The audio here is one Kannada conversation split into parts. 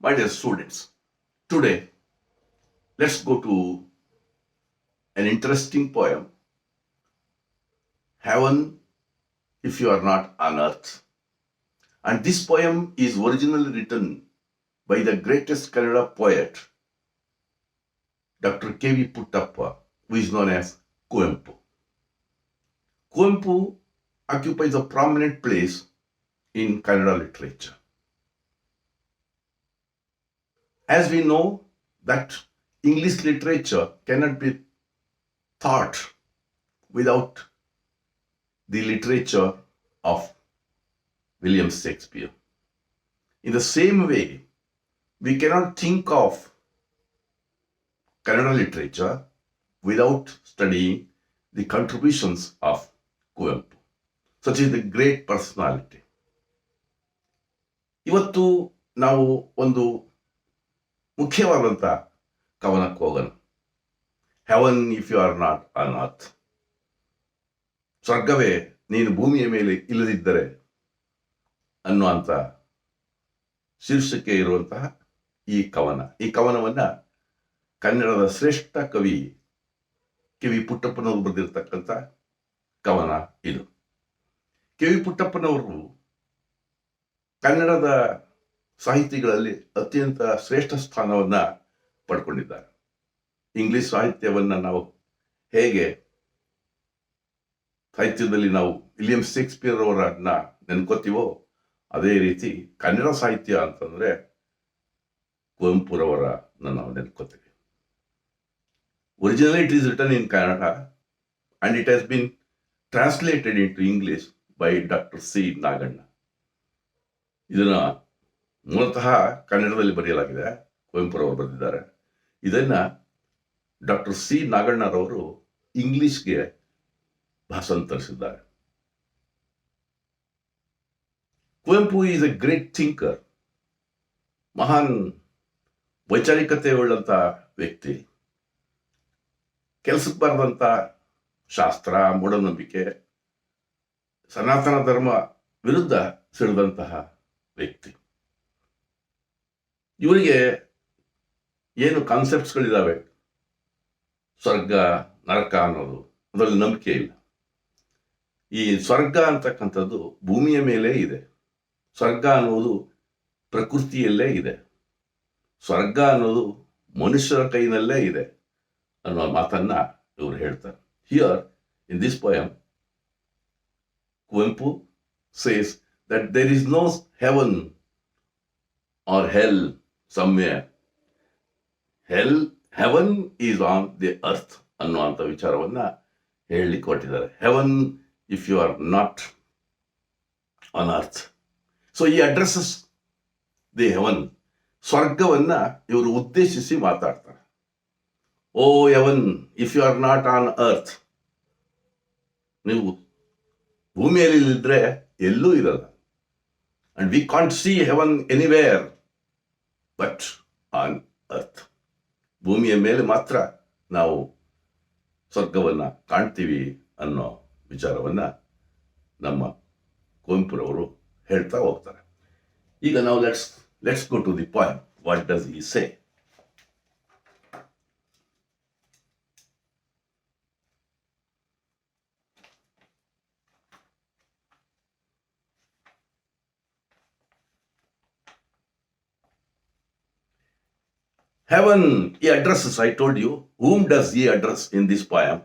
My dear students, today let's go to an interesting poem, Heaven If You Are Not on Earth. And this poem is originally written by the greatest Kannada poet, Dr. K.V. Puttappa, who is known as Kuvempu. Kuvempu occupies a prominent place in Kannada literature. As we know that English literature cannot be thought without the literature of William Shakespeare. In the same way, we cannot think of Kannada literature without studying the contributions of Kuvempu. Such is the great personality. ಇವತ್ತು ನಾವು ಒಂದು ಮುಖ್ಯವಾದಂಥ ಕವನಕ್ಕೆ ಹೋಗೋಣ. Heaven if you are not on earth. ಸ್ವರ್ಗವೇ ನೀನು ಭೂಮಿಯ ಮೇಲೆ ಇಲ್ಲದಿದ್ದರೆ ಅನ್ನುವಂಥ ಶೀರ್ಷಿಕೆ ಇರುವಂತಹ ಈ ಕವನವನ್ನ ಕನ್ನಡದ ಶ್ರೇಷ್ಠ ಕವಿ ಕೆ.ವಿ. ಪುಟ್ಟಪ್ಪನವರು ಬರೆದಿರ್ತಕ್ಕಂಥ ಕವನ ಇದು. ಕೆ.ವಿ. ಪುಟ್ಟಪ್ಪನವರು ಕನ್ನಡದ ಸಾಹಿತಿಗಳಲ್ಲಿ ಅತ್ಯಂತ ಶ್ರೇಷ್ಠ ಸ್ಥಾನವನ್ನ ಪಡ್ಕೊಂಡಿದ್ದಾರೆ. ಇಂಗ್ಲಿಷ್ ಸಾಹಿತ್ಯವನ್ನ ನಾವು ಹೇಗೆ ಸಾಹಿತ್ಯದಲ್ಲಿ ನಾವು ವಿಲಿಯಂ ಶೇಕ್ಸ್ಪಿಯರ್ ಅವರನ್ನ ನೆನ್ಕೋತೀವೋ ಅದೇ ರೀತಿ ಕನ್ನಡ ಸಾಹಿತ್ಯ ಅಂತಂದ್ರೆ ಕುವೆಂಪುರವರನ್ನ ನಾವು ನೆನ್ಕೋತೀವಿ. Originally it is written in Kannada and it has been translated into English by Dr. C. Naganna. ಇದನ್ನ ಮೂಲತಃ ಕನ್ನಡದಲ್ಲಿ ಬರೆಯಲಾಗಿದೆ, ಕುವೆಂಪುರವರು ಬರೆದಿದ್ದಾರೆ. ಇದನ್ನ ಡಾಕ್ಟರ್ ಸಿ ನಾಗಣ್ಣರವರು ಇಂಗ್ಲಿಷ್ಗೆ ಭಾಷಾಂತರಿಸಿದ್ದಾರೆ. Kuvempu is a great thinker, ಮಹಾನ್ ವೈಚಾರಿಕತೆ ಉಳ್ಳಂತ ವ್ಯಕ್ತಿ. ಕೆಲಸಕ್ಕೆ ಬರೆದಂಥ ಶಾಸ್ತ್ರ, ಮೂಢನಂಬಿಕೆ, ಸನಾತನ ಧರ್ಮ ವಿರುದ್ಧ ಸಿಡಿದಂತಹ ವ್ಯಕ್ತಿ. ಇವರಿಗೆ ಏನು ಕಾನ್ಸೆಪ್ಟ್ಸ್ಗಳಿದ್ದಾವೆ, ಸ್ವರ್ಗ ನರಕ ಅನ್ನೋದು, ಅದರಲ್ಲಿ ನಂಬಿಕೆ ಇಲ್ಲ. ಈ ಸ್ವರ್ಗ ಅಂತಕ್ಕಂಥದ್ದು ಭೂಮಿಯ ಮೇಲೆ ಇದೆ, ಸ್ವರ್ಗ ಅನ್ನೋದು ಪ್ರಕೃತಿಯಲ್ಲೇ ಇದೆ, ಸ್ವರ್ಗ ಅನ್ನೋದು ಮನುಷ್ಯರ ಕೈನಲ್ಲೇ ಇದೆ ಅನ್ನೋ ಮಾತನ್ನ ಇವರು ಹೇಳ್ತಾರೆ. Here in this poem Kuvempu says that there is no heaven or hell somewhere. Heaven is on the earth ಅನ್ನುವಂಥ ವಿಚಾರವನ್ನ ಹೇಳಲಿಕ್ಕೆ ಹೊರಟಿದ್ದಾರೆ. Heaven if you are not on earth. So ಈ ಅಡ್ರೆಸಸ್ ದಿ ಹೆವನ್, ಸ್ವರ್ಗವನ್ನ ಇವರು ಉದ್ದೇಶಿಸಿ ಮಾತಾಡ್ತಾರೆ. O heaven if you are not on earth. ನೀವು ಭೂಮಿಯಲ್ಲಿ ಇಲ್ಲಿದ್ರೆ ಎಲ್ಲೂ ಇರಲ್ಲ. And we can't see heaven anywhere but on earth. ಭೂಮಿಯ ಮೇಲೆ ಮಾತ್ರ ನಾವು ಸ್ವರ್ಗವನ್ನ ಕಾಣ್ತೀವಿ ಅನ್ನೋ ವಿಚಾರವನ್ನ ನಮ್ಮ ಕುವೆಂಪುರವರು ಹೇಳ್ತಾ ಹೋಗ್ತಾರೆ. ಈಗ ನಾವು let's go to the point. What does he say? Heaven, he addresses, I told you, whom does he address in this poem?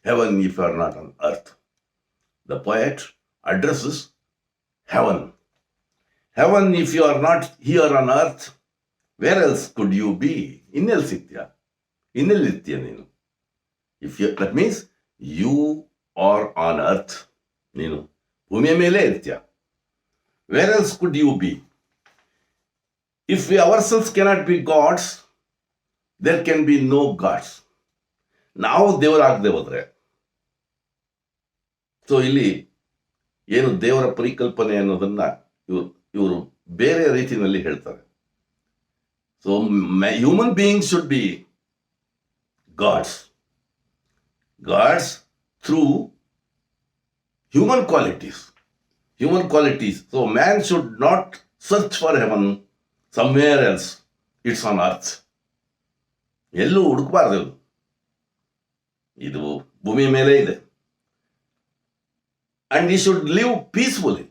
Heaven if you are not on earth. The poet addresses heaven. Heaven if you are not here on earth, where else could you be? Innelithya nenu. That means you are on earth. Nenu bhumiya mele irtya. Where else could you be? If we ourselves cannot be gods, there can be no gods. ನಾವು ದೇವರಾಗದೆ ಹೋದ್ರೆ, ಸೊ ಇಲ್ಲಿ ಏನು ದೇವರ ಪರಿಕಲ್ಪನೆ ಅನ್ನೋದನ್ನ ಇವರು ಬೇರೆ ರೀತಿಯಲ್ಲಿ ಹೇಳ್ತಾರೆ. So human beings should be gods through human qualities. So man should not search for heaven somewhere else. It's on earth. ಎಲ್ಲೂ ಹುಡುಕಬಾರ್ದು, ಇದು ಭೂಮಿ ಮೇಲೆ ಇದೆ. And he should live peacefully.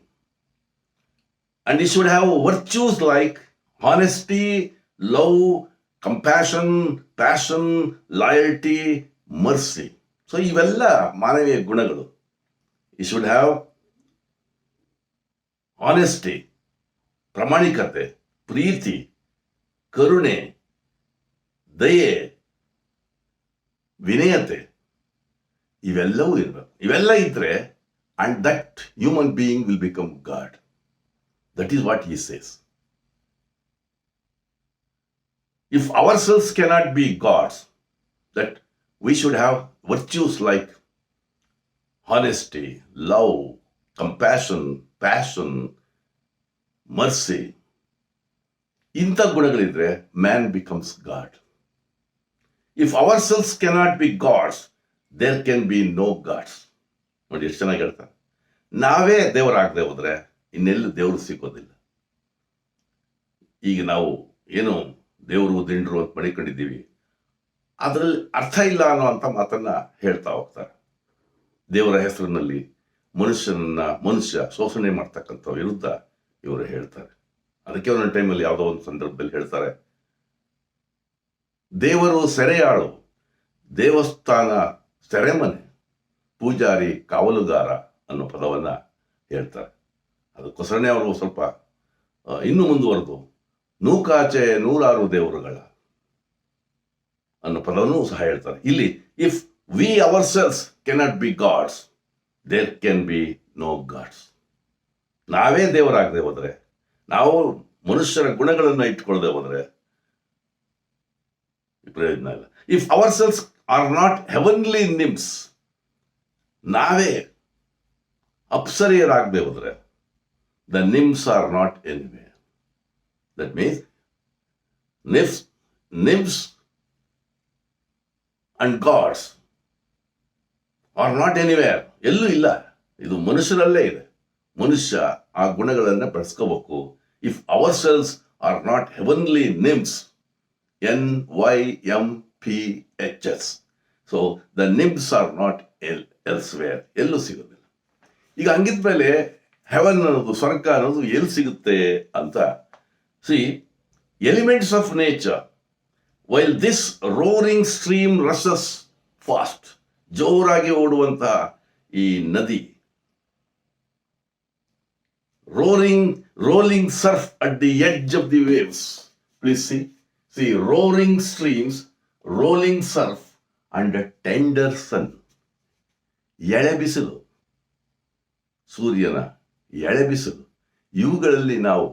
And he should have virtues like honesty, love, compassion, passion, loyalty, mercy. So ಇವೆಲ್ಲ ಮಾನವೀಯ ಗುಣಗಳು. He should have honesty, ಪ್ರಾಮಾಣಿಕತೆ, ಪ್ರೀತಿ, ಕರುಣೆ, ದಯೆ, ವಿನಯತೆ, ಇವೆಲ್ಲವೂ ಇರಬೇಕು. ಇವೆಲ್ಲ ಇದ್ರೆ and that human being will become God. That is what he says. If ourselves cannot be gods, that we should have virtues like honesty, love, compassion, passion, mercy. ಇಂಥ ಗುಣಗಳಿದ್ರೆ man becomes God. If ourselves cannot be gods, there can be no gods. ನೋಡಿ ಎಷ್ಟು ಚೆನ್ನಾಗಿ ಹೇಳ್ತಾರೆ. ನಾವೇ ದೇವರಾಗದೆ ಹೋದ್ರೆ ಇನ್ನೆಲ್ಲೂ ದೇವರು ಸಿಗೋದಿಲ್ಲ. ಈಗ ನಾವು ಏನು ದೇವರು ದಿಂಡ್ರು ಅಂತ ಮಡಿಕೊಂಡಿದ್ದೀವಿ, ಅದರಲ್ಲಿ ಅರ್ಥ ಇಲ್ಲ ಅನ್ನೋ ಅಂತ ಮಾತನ್ನ ಹೇಳ್ತಾ ಹೋಗ್ತಾರೆ. ದೇವರ ಹೆಸರಿನಲ್ಲಿ ಮನುಷ್ಯ ಶೋಷಣೆ ಮಾಡ್ತಕ್ಕಂಥ ವಿರುದ್ಧ ಇವರು ಹೇಳ್ತಾರೆ. ಅದಕ್ಕೆ ಒಂದೊಂದು ಟೈಮಲ್ಲಿ ಯಾವುದೋ ಒಂದು ಸಂದರ್ಭದಲ್ಲಿ ಹೇಳ್ತಾರೆ, ದೇವರು ಸೆರೆಯಾಳು, ದೇವಸ್ಥಾನ ಸೆರೆಮನೆ, ಪೂಜಾರಿ ಕಾವಲುಗಾರ ಅನ್ನೋ ಪದವನ್ನ ಹೇಳ್ತಾರೆ. ಅದಕ್ಕೋಸ್ಕರನೇ ಅವರು ಸ್ವಲ್ಪ ಇನ್ನೂ ಮುಂದುವರೆದು ನೂಕಾಚೆ ನೂರಾರು ದೇವರುಗಳ ಅನ್ನೋ ಪದವನ್ನು ಸಹ ಹೇಳ್ತಾರೆ. ಇಲ್ಲಿ if we ourselves cannot be gods, there can be no gods. ನಾವೇ ದೇವರಾಗದೆ ಹೋದ್ರೆ, ನಾವು ಮನುಷ್ಯರ ಗುಣಗಳನ್ನು ಇಟ್ಕೊಳ್ಳದೆ ಹೋದ್ರೆ ಪ್ರಯೋಜನ ಇಲ್ಲ. If ourselves are not heavenly nymphs, ನಾವೇ ಅಪ್ಸರಿಯರಾಗದೆ ಹೋದ್ರೆ the nymphs are not anyway. That means nymphs and gods are not anywhere, ಎಲ್ಲೂ ಇಲ್ಲ, ಇದು ಮನುಷ್ಯರಲ್ಲೇ ಇದೆ. ಮನುಷ್ಯ ಆ ಗುಣಗಳನ್ನು ಬೆಳೆಸ್ಕೋಬೇಕು. If ourselves are not heavenly nymphs, NYMPHS, so the nymphs are not elsewhere, ಎಲ್ಲೂ ಸಿಗೋದಿಲ್ಲ. ಈಗ ಹಂಗಿದ್ಮೇಲೆ ಹೆವನ್ ಅನ್ನೋದು, ಸ್ವರ್ಗ ಅನ್ನೋದು ಎಲ್ಲಿ ಸಿಗುತ್ತೆ ಅಂತ ಸಿ. Elements of nature, while this roaring stream rushes fast, ಜೋರಾಗಿ ಓಡುವಂತಹ ಈ ನದಿ, rolling surf at the edge of the waves. Please see roaring streams, rolling surf and a tender sun. ಎಳೆ ಬಿಸಿಲು, ಸೂರ್ಯನ ಎಳೆ ಬಿಸಿಲು, ಇವುಗಳಲ್ಲಿ ನಾವು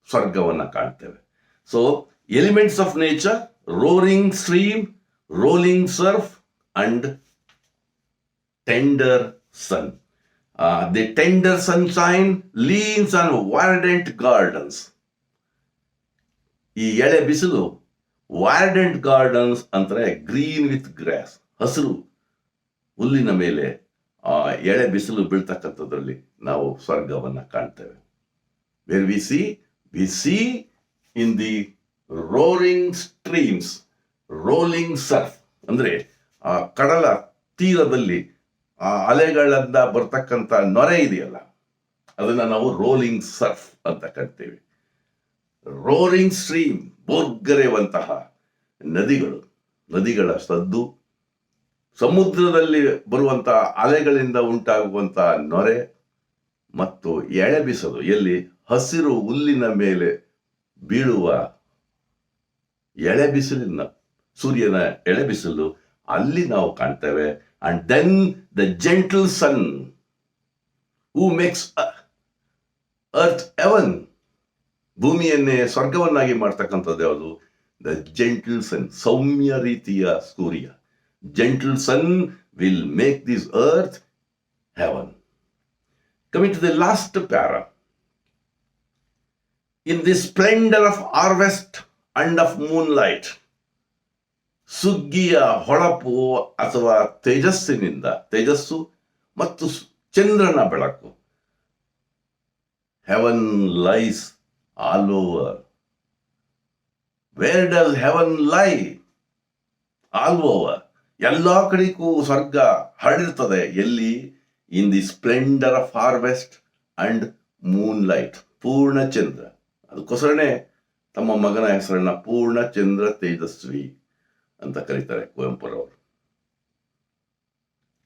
ಸ್ವರ್ಗವನ್ನು ಕಾಣ್ತೇವೆ. So elements of nature, roaring stream, rolling surf and tender sun. The tender sunshine leans on verdant gardens. ಈ ಎಳೆ ಬಿಸಿಲು ವಾರ್ಡೆಂಟ್ ಗಾರ್ಡನ್ಸ್ ಅಂತಾರೆ, ಗ್ರೀನ್ ವಿತ್ ಗ್ರಾಸ್, ಹಸಿರು ಹುಲ್ಲಿನ ಮೇಲೆ ಆ ಎಳೆ ಬಿಸಿಲು ಬೀಳ್ತಕ್ಕಂಥದ್ರಲ್ಲಿ ನಾವು ಸ್ವರ್ಗವನ್ನ ಕಾಣ್ತೇವೆ. Where we C in the roaring streams, rolling Surf, ಅಂದ್ರೆ ಆ ಕಡಲ ತೀರದಲ್ಲಿ ಆ ಅಲೆಗಳಿಂದ ಬರ್ತಕ್ಕಂಥ ನೊರೆ ಇದೆಯಲ್ಲ, ಅದನ್ನ ನಾವು ರೋಲಿಂಗ್ ಸರ್ಫ್ ಅಂತ ಕರಿತೇವೆ. ರೋರಿಂಗ್ ಸ್ಟ್ರೀಮ್, ಬೋರ್ಗರೆಯುವಂತಹ ನದಿಗಳ ಸದ್ದು, ಸಮುದ್ರದಲ್ಲಿ ಬರುವಂತಹ ಅಲೆಗಳಿಂದ ಉಂಟಾಗುವಂತಹ ನೊರೆ ಮತ್ತು ಎಳೆ ಬಿಸಿಲು, ಎಲ್ಲಿ ಹಸಿರು ಹುಲ್ಲಿನ ಮೇಲೆ ಬೀಳುವ ಎಳೆ ಬಿಸಿಲಿನ, ಸೂರ್ಯನ ಎಳೆ ಬಿಸಿಲು, ಅಲ್ಲಿ ನಾವು ಕಾಣ್ತೇವೆ. And then the gentle sun who makes earth heaven, ಭೂಮಿಯನ್ನೇ ಸ್ವರ್ಗವನ್ನಾಗಿ ಮಾಡ್ತಕ್ಕಂಥದ್ದು ಯಾವುದು? ದ ಜೆಂಟಲ್ ಸನ್, ಸೌಮ್ಯ ರೀತಿಯ ಸೂರ್ಯ. Gentle sun will make this earth heaven. Coming to the last para, in the splendor of harvest and of moonlight, ಸುಗ್ಗಿಯ ಹೊಳಪು ಅಥವಾ ತೇಜಸ್ಸು ಮತ್ತು ಚಂದ್ರನ ಬೆಳಕು, heaven lies all over. Where does heaven lie? All over. ಎಲ್ಲ ಕಡೆಗೂ ಸ್ವರ್ಗ ಹರಡಿರ್ತದೆ. ಎಲ್ಲಿ? In the splendour of harvest and moon light. ಪೂರ್ಣಚಂದ್ರ. ಅದಕ್ಕೋಸ್ಕರನೇ ತಮ್ಮ ಮಗನ ಹೆಸರನ್ನ ಪೂರ್ಣಚಂದ್ರ ತೇಜಸ್ವಿ ಅಂತ ಕರೀತಾರೆ ಕುವೆಂಪುರವರು.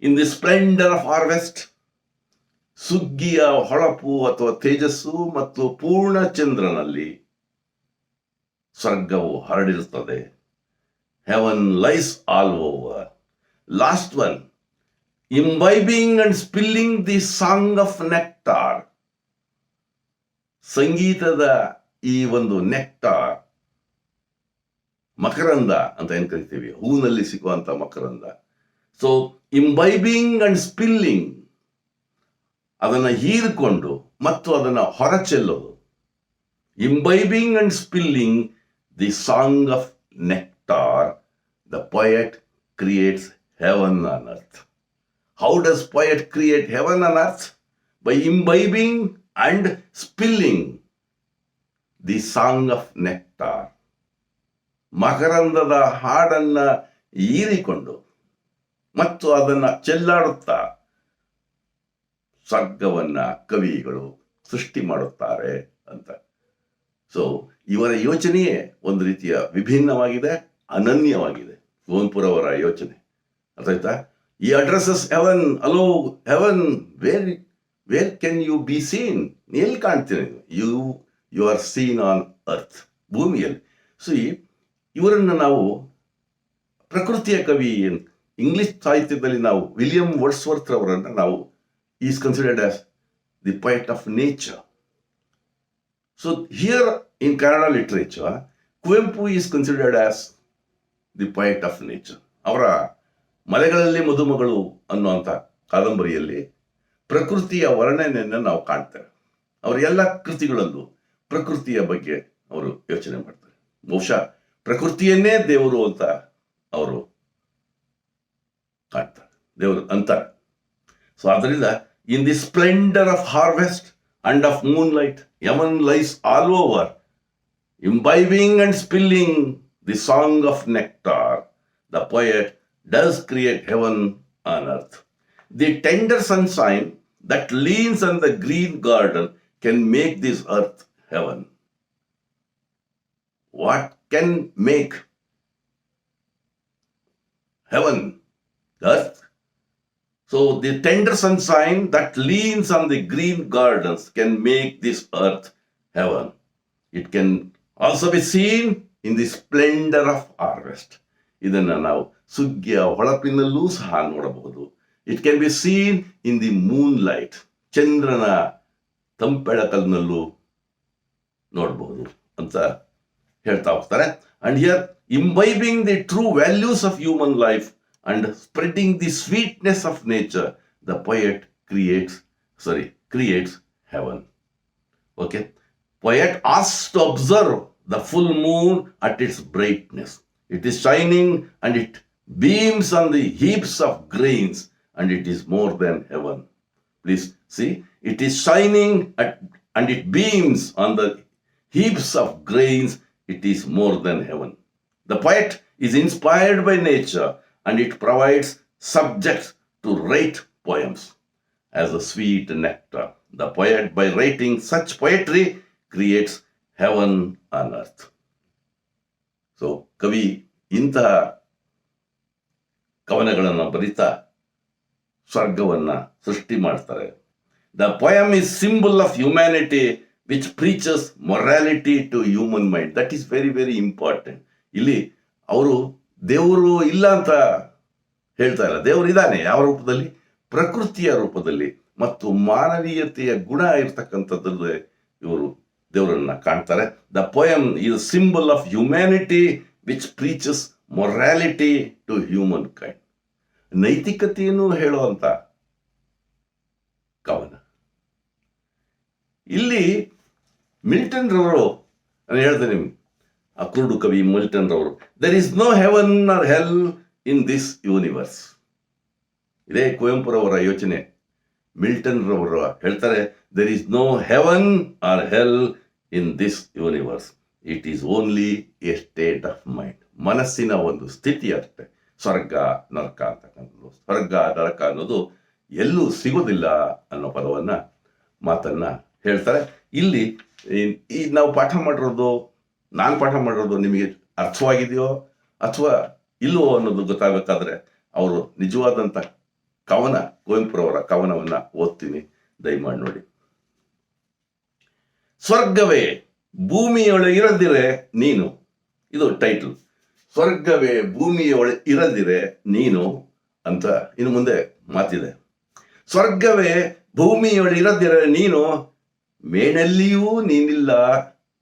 In the splendour of harvest, ಸುಗ್ಗಿಯ ಹೊಳಪು ಅಥವಾ ತೇಜಸ್ಸು ಮತ್ತು ಪೂರ್ಣಚಂದ್ರನಲ್ಲಿ ಸ್ವರ್ಗವು ಹರಡಿರುತ್ತದೆ. Heaven lies all over. Last one, imbibing and spilling the song of nectar. ಸಂಗೀತದ ಈ ಒಂದು ನೆಕ್ಟಾರ್, ಮಕರಂದ ಅಂತ ಏನ್ ಕರಿತೀವಿ, ಹೂನಲ್ಲಿ ಸಿಗುವಂತ ಮಕರಂದ. ಸೊ ಇಂಬೈಬಿಂಗ್ ಅಂಡ್ ಸ್ಪಿಲ್ಲಿಂಗ್, ಅದನ್ನು ಹೀರಿಕೊಂಡು ಮತ್ತು ಅದನ್ನು ಹೊರಚೆಲ್ಲೋದು. Imbibing and spilling the song of nectar, the poet creates heaven on earth. How does poet create heaven on earth? By imbibing and spilling the song of nectar. ಮಕರಂದದ ಹಾಡನ್ನ ಹೀರಿಕೊಂಡು ಮತ್ತು ಅದನ್ನ ಚೆಲ್ಲಾಡುತ್ತಾ ಸ್ವರ್ಗವನ್ನ ಕವಿಗಳು ಸೃಷ್ಟಿ ಮಾಡುತ್ತಾರೆ ಅಂತ. ಸೊ ಇವರ ಯೋಚನೆಯೇ ಒಂದು ರೀತಿಯ ವಿಭಿನ್ನವಾಗಿದೆ, ಅನನ್ಯವಾಗಿದೆ. ಕುವೆಂಪುರವರ ಯೋಚನೆ ಅರ್ಥ ಆಯ್ತಾ? He addresses heaven. Hello, heaven, where can you be seen? ಎಲ್ಲಿ ಕಾಣ್ತೀನಿ? You are seen on earth, ಭೂಮಿಯಲ್ಲಿ. ಸೊ ಇವರನ್ನು ನಾವು ಪ್ರಕೃತಿಯ ಕವಿ, ಇಂಗ್ಲಿಷ್ ಸಾಹಿತ್ಯದಲ್ಲಿ ನಾವು ವಿಲಿಯಂ ವರ್ಡ್ಸ್ವರ್ತ್ ಅವರನ್ನು ನಾವು is considered as the poet of nature. So here in Kannada literature, Kuvempu is considered as the poet of nature. ಅವರ ಮಲೆಗಳಲ್ಲಿ ಮದುಮಗಳು ಅನ್ನುವಂಥ ಕಾದಂಬರಿಯಲ್ಲಿ ಪ್ರಕೃತಿಯ ವರ್ಣನೆಯನ್ನು ನಾವು ಕಾಣ್ತೇವೆ. ಅವರ ಎಲ್ಲ ಕೃತಿಗಳಲ್ಲೂ ಪ್ರಕೃತಿಯ ಬಗ್ಗೆ ಅವರು ಯೋಚನೆ ಮಾಡ್ತಾರೆ. ಬಹುಶಃ ಪ್ರಕೃತಿಯನ್ನೇ ದೇವರು ಅಂತ ಅವರು ಕಾಣ್ತಾರೆ, ದೇವರು ಅಂತಾರೆ. ಸೊ ಆದ್ದರಿಂದ in the splendour of harvest and of moon light, heaven lies all over, imbibing and spilling the song of nectar, the poet does create heaven on earth. The tender sunshine that leans on the green garden can make this earth heaven. What can make heaven? Earth. So the tender sunshine that leans on the green gardens can make this earth heaven. It can also be seen in the splendor of harvest. ಇದನ್ನು ನಾವು ಸುಗ್ಗಿಯ ಹೊಳಪಿನಲ್ಲೂ ಸಹ ನೋಡಬಹುದು. It can be seen in the moon light, ಚಂದ್ರನ ತಂಪೆಳಕಲ್ನಲ್ಲೂ ನೋಡಬಹುದು ಅಂತ ಹೇಳ್ತಾ ಹೋಗ್ತಾರೆ. And here, imbibing the true values of human life and spreading the sweetness of nature, the poet creates heaven. Okay, poet asks to observe the full moon at its brightness. It is shining and it beams on the heaps of grains, and it is more than heaven. Please see, it is shining and it beams on the heaps of grains. It is more than heaven. The poet is inspired by nature, and it provides subjects to write poems as a sweet nectar. The poet, by writing such poetry, creates heaven on earth. So ಕವಿ ಇಂತಹ ಕವನಗಳನ್ನು ಬರೀತಾ ಸ್ವರ್ಗವನ್ನ ಸೃಷ್ಟಿ ಮಾಡ್ತಾರೆ. The poem is symbol of humanity which preaches morality to human mind. That is very very important. ಇಲ್ಲಿ ಅವರು ದೇವರು ಇಲ್ಲ ಅಂತ ಹೇಳ್ತಾ ಇಲ್ಲ, ದೇವರು ಇದ್ದಾನೆ. ಯಾವ ರೂಪದಲ್ಲಿ? ಪ್ರಕೃತಿಯ ರೂಪದಲ್ಲಿ ಮತ್ತು ಮಾನವೀಯತೆಯ ಗುಣ ಇರ್ತಕ್ಕಂಥದ್ರಲ್ಲಿ ಇವರು ದೇವರನ್ನ ಕಾಣ್ತಾರೆ. The poem is symbol of humanity which preaches morality to human kind. ನೈತಿಕತೆಯನ್ನು ಹೇಳುವಂತ ಕವನ. ಇಲ್ಲಿ ಮಿಲ್ಟನ್ ರವರು, ನಾನು ಹೇಳ್ತೇನೆ ನಿಮ್ಗೆ, ಆ ಕುರುಡು ಕವಿ ಮಿಲ್ಟನ್ ರವರು, there is no heaven or hell in this universe. ಇದೇ ಕುವೆಂಪುರವರ ಯೋಚನೆ. ಮಿಲ್ಟನ್ ರವರು ಹೇಳ್ತಾರೆ, there is no heaven or hell in this universe it is only a state of mind. ಮನಸ್ಸಿನ ಒಂದು ಸ್ಥಿತಿ ಅಷ್ಟೆ. ಸ್ವರ್ಗ ನರಕ ಅಂತಕ್ಕಂಥದ್ದು, ಸ್ವರ್ಗ ನರಕ ಅನ್ನೋದು ಎಲ್ಲೂ ಸಿಗೋದಿಲ್ಲ ಅನ್ನೋ ಮಾತನ್ನ ಹೇಳ್ತಾರೆ. ಇಲ್ಲಿ ಈ ನಾವು ಪಾಠ ಮಾಡಿರೋದು, ನಾನು ಪಾಠ ಮಾಡಿರೋದು ನಿಮಗೆ ಅರ್ಥವಾಗಿದೆಯೋ ಅಥವಾ ಇಲ್ಲವೋ ಅನ್ನೋದು ಗೊತ್ತಾಗಬೇಕಾದ್ರೆ ಅವರು ನಿಜವಾದಂಥ ಕವನ, ಕುವೆಂಪುರವರ ಕವನವನ್ನ ಓದ್ತೀನಿ, ದಯಮಾಡಿ ನೋಡಿ. ಸ್ವರ್ಗವೇ ಭೂಮಿಯೊಳಗೆ ಇರದಿರೆ ನೀನು, ಇದು ಟೈಟಲ್. ಸ್ವರ್ಗವೇ ಭೂಮಿಯೊಳಗೆ ಇರದಿರೆ ನೀನು ಅಂತ ಇನ್ನು ಮುಂದೆ ಮಾತಿದೆ. ಸ್ವರ್ಗವೇ ಭೂಮಿಯೊಳಗೆ ಇರದಿರೆ ನೀನು, ಮೇಣಲ್ಲಿಯೂ ನೀನಿಲ್ಲ,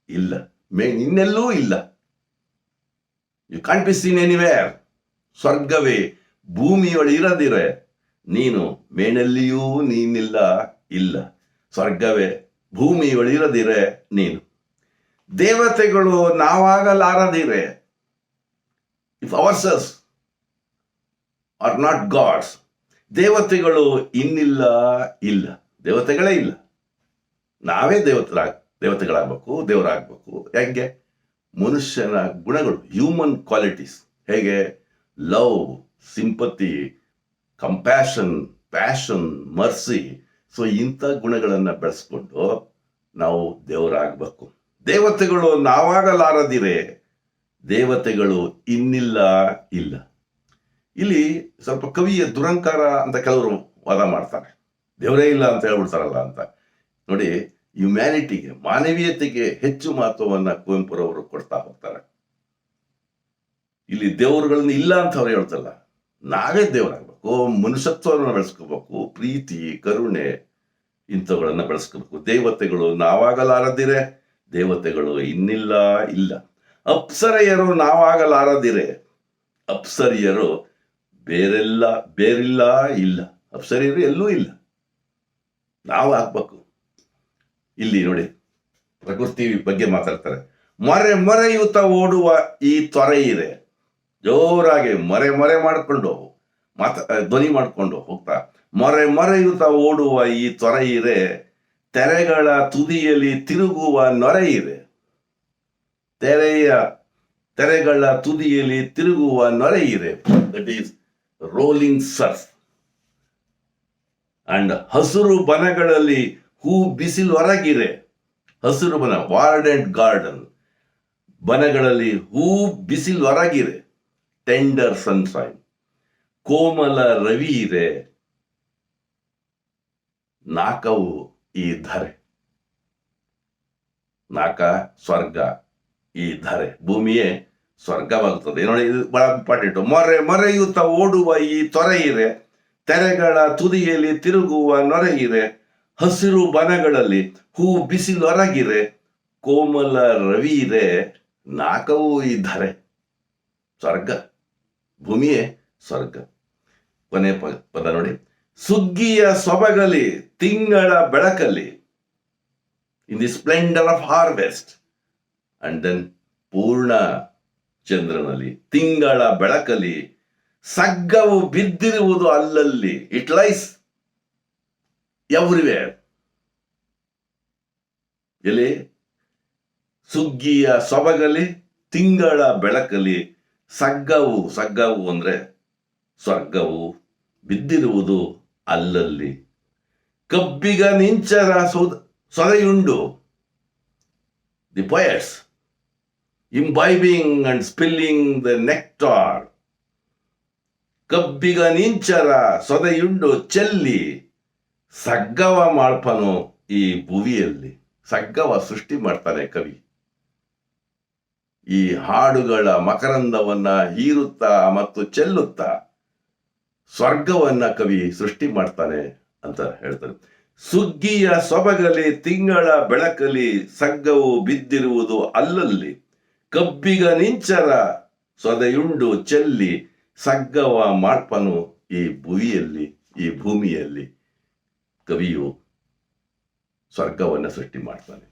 ಇಲ್ಲ ನಿನ್ನೆಲ್ಲೂ ಇಲ್ಲ. You can't be seen anywhere. ಸ್ವರ್ಗವೇ ಭೂಮಿಯೊಳಗೆ ಇರದಿರೆ ನೀನು, ಮೇಣಲ್ಲಿಯೂ ನೀನಿಲ್ಲ, ಇಲ್ಲ. ಸ್ವರ್ಗವೇ ಭೂಮಿಯೊಳಿರದಿರೆ ನೀನು. ದೇವತೆಗಳು ನಾವಾಗಲಾರದಿರೆ, if ourselves are not gods, ದೇವತೆಗಳು ಇನ್ನಿಲ್ಲ, ಇಲ್ಲ, ದೇವತೆಗಳೇ ಇಲ್ಲ. ನಾವೇ ದೇವತೆಗಳಾಗಬೇಕು, ದೇವರಾಗಬೇಕು. ಹೇಗೆ? ಮನುಷ್ಯನ ಗುಣಗಳು, ಹ್ಯೂಮನ್ ಕ್ವಾಲಿಟೀಸ್. ಹೇಗೆ? Love, sympathy, compassion, passion, mercy. So ಇಂಥ ಗುಣಗಳನ್ನು ಬೆಳೆಸ್ಕೊಂಡು ನಾವು ದೇವರಾಗಬೇಕು. ದೇವತೆಗಳು ನಾವಾಗಲಾರದಿರೆ, ದೇವತೆಗಳು ಇನ್ನಿಲ್ಲ, ಇಲ್ಲ. ಇಲ್ಲಿ ಸ್ವಲ್ಪ ಕವಿಯ ದುರಂಕಾರ ಅಂತ ಕೆಲವರು ವಾದ ಮಾಡ್ತಾರೆ, ದೇವರೇ ಇಲ್ಲ ಅಂತ ಹೇಳ್ಬಿಡ್ತಾರಲ್ಲ ಅಂತ. ನೋಡಿ, ಹ್ಯುಮ್ಯಾನಿಟಿಗೆ, ಮಾನವೀಯತೆಗೆ ಹೆಚ್ಚು ಮಹತ್ವವನ್ನ ಕುವೆಂಪುರವರು ಕೊಡ್ತಾ ಹೋಗ್ತಾರೆ. ಇಲ್ಲಿ ದೇವರುಗಳನ್ನ ಇಲ್ಲ ಅಂತ ಅವ್ರು ಹೇಳ್ತಲ್ಲ, ನಾವೇ ದೇವರಾಗಬೇಕು, ಮನುಷ್ಯತ್ವವನ್ನು ಬೆಳೆಸ್ಕೋಬೇಕು, ಪ್ರೀತಿ, ಕರುಣೆ ಇಂಥವುಗಳನ್ನ ಬೆಳೆಸ್ಕೋಬೇಕು. ದೇವತೆಗಳು ನಾವಾಗಲಾರದಿರೆ, ದೇವತೆಗಳು ಇನ್ನಿಲ್ಲ, ಇಲ್ಲ. ಅಪ್ಸರೆಯರು ನಾವಾಗಲಾರದಿರೆ, ಅಪ್ಸರಿಯರು ಬೇರಿಲ್ಲ, ಇಲ್ಲ. ಅಪ್ಸರಿಯರು ಎಲ್ಲೂ ಇಲ್ಲ, ನಾವು ಆಗ್ಬೇಕು. ಇಲ್ಲಿ ನೋಡಿ, ಪ್ರಕೃತಿ ಬಗ್ಗೆ ಮಾತಾಡ್ತಾರೆ. ಮೊರೆಯುತ್ತ ಓಡುವ ಈ ತೊರೆ ಇದೆ. ಜೋರಾಗಿ ಮೊರೆ ಮಾಡಿಕೊಂಡು ಧ್ವನಿ ಮಾಡಿಕೊಂಡು ಹೋಗ್ತಾ, ಮೊರೆಯುತ್ತ ಓಡುವ ಈ ತೊರೆ ಇದೆ, ತೆರೆಗಳ ತುದಿಯಲ್ಲಿ ತಿರುಗುವ ನೊರೆ ಇದೆ. ತೆರೆಗಳ ತುದಿಯಲ್ಲಿ ತಿರುಗುವ ನೊರೆ ಇದೆ. That is rolling surf. And ಹಸಿರು ಬನಗಳಲ್ಲಿ ಹೂ ಬಿಸಿಲು ಹೊರಗಿರೆ. ಹಸಿರು ಬನ, ವಾರ್ಡೆಂಟ್ ಗಾರ್ಡನ್, ಬನಗಳಲ್ಲಿ ಹೂ ಬಿಸಿಲು ಹೊರಗಿರೆ. ಟೆಂಡರ್ ಸನ್ಶೈನ್, ಕೋಮಲ ರವಿ ಇದೆ. ನಾಕವು ಈ ಧರೆ, ನಾಕ ಸ್ವರ್ಗ, ಈ ಧರೆ ಭೂಮಿಯೇ ಸ್ವರ್ಗವಾಗುತ್ತದೆ. ನೋಡಿ, ಇದು ಬಹಳ ಇಂಪಾರ್ಟೆಂಟ್. ಮೊರೆಯುತ್ತ ಓಡುವ ಈ ತೊರೆ ಇದೆ, ತೆರೆಗಳ ತುದಿಯಲ್ಲಿ ತಿರುಗುವ ನೊರೆ ಇದೆ. ಹಸಿರು ಬನಗಳಲ್ಲಿ ಹೂ ಬಿಸಿಲು ಹೊರಗಿರೆ, ಕೋಮಲ ರವಿ ಇದೆ. ನಾಕವೂ ಈ ಧರೆ, ಸ್ವರ್ಗ, ಭೂಮಿಯೇ ಸ್ವರ್ಗ. ಕೊನೆ ಪದ ನೋಡಿ. ಸುಗ್ಗಿಯ ಸೊಬಗಲಿ ತಿಂಗಳ ಬೆಳಕಲ್ಲಿ, in the splendour of harvest. And then ಪೂರ್ಣ ಚಂದ್ರನಲ್ಲಿ, ತಿಂಗಳ ಬೆಳಕಲ್ಲಿ, ಸಗ್ಗವು ಬಿದ್ದಿರುವುದು ಅಲ್ಲಲ್ಲಿ. It lies everywhere. ಎಲ್ಲಿ? ಸುಗ್ಗಿಯ ಸೊಬಗಲಿ ತಿಂಗಳ ಬೆಳಕಲಿ, ಸಗ್ಗವು ಅಂದ್ರೆ ಸ್ವರ್ಗವು ಬಿದ್ದಿರುವುದು ಅಲ್ಲಲ್ಲಿ. ಕಬ್ಬಿಗ ನಿಂಚರ ಸೊದೆಯುಂಡು, the poets imbibing and spilling the nectar. ಕಬ್ಬಿಗ ನಿಂಚರ ಸೊದೆಯುಂಡು ಚೆಲ್ಲಿ, ಸಗ್ಗವ ಮಾಡ್ಪನು ಈ ಭುವಿಯಲ್ಲಿ. ಸಗ್ಗವ ಸೃಷ್ಟಿ ಮಾಡ್ತಾನೆ ಕವಿ. ಈ ಹಾಡುಗಳ ಮಕರಂದವನ್ನ ಹೀರುತ್ತಾ ಮತ್ತು ಚೆಲ್ಲುತ್ತಾ ಸ್ವರ್ಗವನ್ನ ಕವಿ ಸೃಷ್ಟಿ ಮಾಡ್ತಾನೆ ಅಂತ ಹೇಳ್ತಾರೆ. ಸುಗ್ಗಿಯ ಸೊಬಗಲಿ ತಿಂಗಳ ಬೆಳಕಲಿ, ಸಗ್ಗವು ಬಿದ್ದಿರುವುದು ಅಲ್ಲಲ್ಲಿ. ಕಬ್ಬಿಗ ನಿಂಚರ ಸೊದೆಯುಂಡು ಚೆಲ್ಲಿ, ಸಗ್ಗವ ಮಾಡ್ಪನು ಈ ಭುವಿಯಲ್ಲಿ, ಈ ಭೂಮಿಯಲ್ಲಿ. ಕವಿಯು ಸ್ವರ್ಗವನ್ನ ಸೃಷ್ಟಿ ಮಾಡ್ತಾನೆ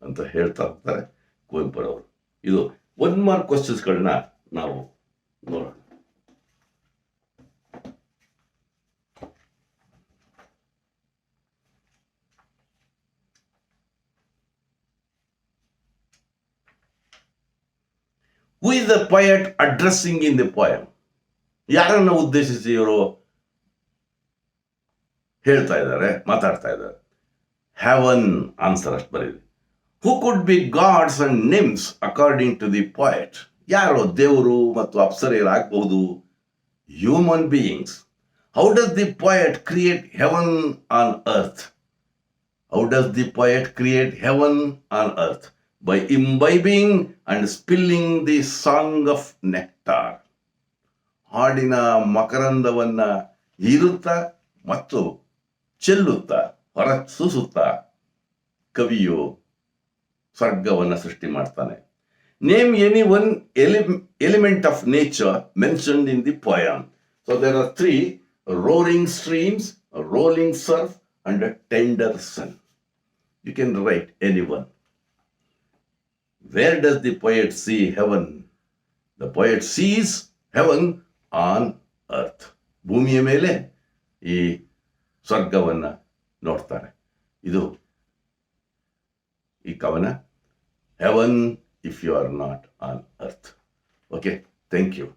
ಅಂತ ಹೇಳ್ತಾ ಹೋಗ್ತಾರೆ ಕುವೆಂಪುರವರು. ಇದು 1 ಮಾರ್ಕ್ ಕ್ವಶನ್ಸ್ಗಳನ್ನ ನಾವು ನೋಡೋಣ. Who is the poet addressing in the poem? ಯಾರನ್ನ ಉದ್ದೇಶಿಸಿ ಇವರು ಹೇಳ್ತಾ ಇದ್ದಾರೆ, ಮಾತಾಡ್ತಾ ಇದ್ದಾರೆ? ಹೆವನ್ ಆನ್ಸರ್ ಅಷ್ಟು ಬರೀರಿ. Who could be gods and nymphs according to the poet? ಯಾರು ದೇವರು ಮತ್ತು ಅಪ್ಸರೆಯರಾಗಬಹುದು? Human beings. How does the poet create heaven on earth? How does the poet create heaven on earth? By imbibing and spilling the song of nectar. ಹಾಡಿನ ಮಕರಂದವನ್ನ ಹೀರುತ್ತಾ ಮತ್ತು ಚೆಲ್ಲುತ್ತಾ ಹೊರಸೂಸುತ್ತಾ ಕವಿಯು ಸ್ವರ್ಗವನ್ನು ಸೃಷ್ಟಿ ಮಾಡ್ತಾನೆ. Name any one element of nature mentioned in the poem. So there are 3: roaring streams, rolling surf, and a tender sun. You can write any one. Where does the poet see heaven? The poet sees heaven on earth. ಭೂಮಿಯ ಮೇಲೆ ಈ ಸ್ವರ್ಗವನ್ನು ನೋಡ್ತಾನೆ. ಇದು ಈ ಕವನ, heaven if you are not on earth. Okay, thank you.